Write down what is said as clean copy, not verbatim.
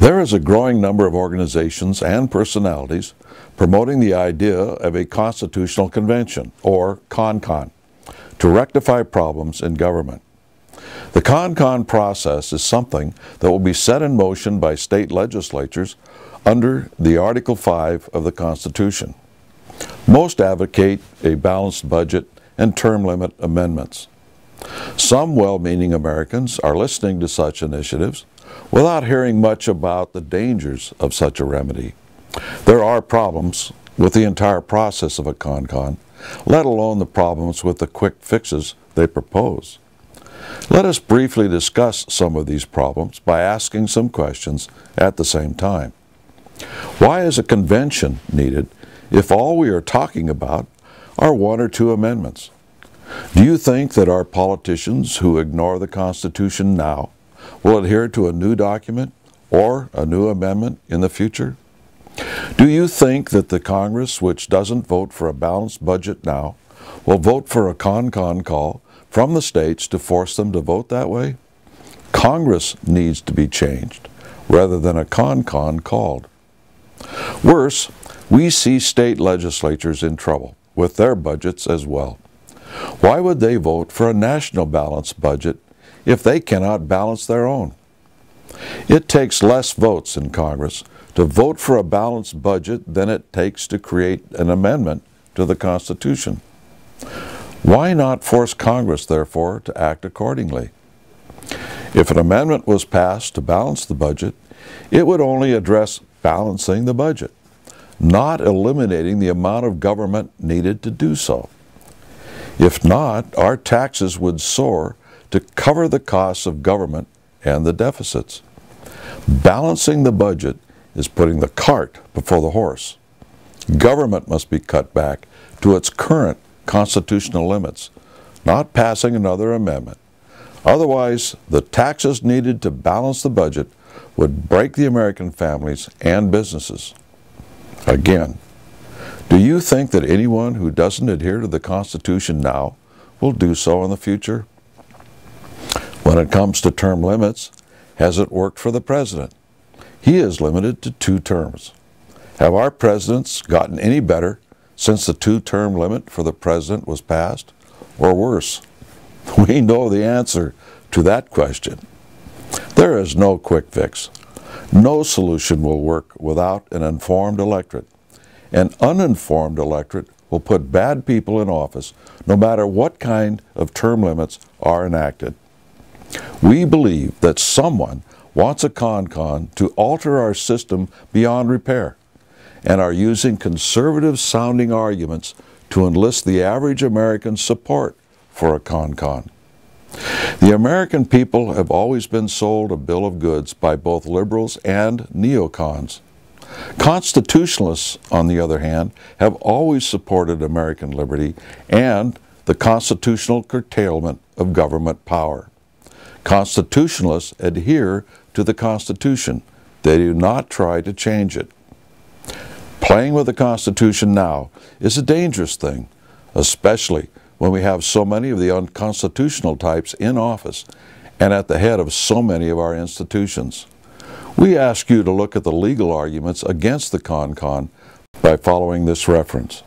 There is a growing number of organizations and personalities promoting the idea of a constitutional convention, or CONCON, to rectify problems in government. The CONCON process is something that will be set in motion by state legislatures under the Article 5 of the Constitution. Most advocate a balanced budget and term limit amendments. Some well-meaning Americans are listening to such initiatives without hearing much about the dangers of such a remedy. There are problems with the entire process of a CONCON, let alone the problems with the quick fixes they propose. Let us briefly discuss some of these problems by asking some questions at the same time. Why is a convention needed if all we are talking about are one or two amendments? Do you think that our politicians who ignore the Constitution now will adhere to a new document or a new amendment in the future? Do you think that the Congress, which doesn't vote for a balanced budget now, will vote for a CONCON call from the states to force them to vote that way? Congress needs to be changed rather than a CONCON called. Worse, we see state legislatures in trouble with their budgets as well. Why would they vote for a national balanced budget if they cannot balance their own? It takes less votes in Congress to vote for a balanced budget than it takes to create an amendment to the Constitution. Why not force Congress, therefore, to act accordingly? If an amendment was passed to balance the budget, it would only address balancing the budget, not eliminating the amount of government needed to do so. If not, our taxes would soar to cover the costs of government and the deficits. Balancing the budget is putting the cart before the horse. Government must be cut back to its current constitutional limits, not passing another amendment. Otherwise, the taxes needed to balance the budget would break the American families and businesses. Again, do you think that anyone who doesn't adhere to the Constitution now will do so in the future? When it comes to term limits, has it worked for the president? He is limited to 2 terms. Have our presidents gotten any better since the 2-term limit for the president was passed? Or worse? We know the answer to that question. There is no quick fix. No solution will work without an informed electorate. An uninformed electorate will put bad people in office no matter what kind of term limits are enacted. We believe that someone wants a CONCON to alter our system beyond repair and are using conservative-sounding arguments to enlist the average American's support for a CONCON. The American people have always been sold a bill of goods by both liberals and neocons. Constitutionalists, on the other hand, have always supported American liberty and the constitutional curtailment of government power. Constitutionalists adhere to the Constitution. They do not try to change it. Playing with the Constitution now is a dangerous thing, especially when we have so many of the unconstitutional types in office and at the head of so many of our institutions. We ask you to look at the legal arguments against the CONCON by following this reference.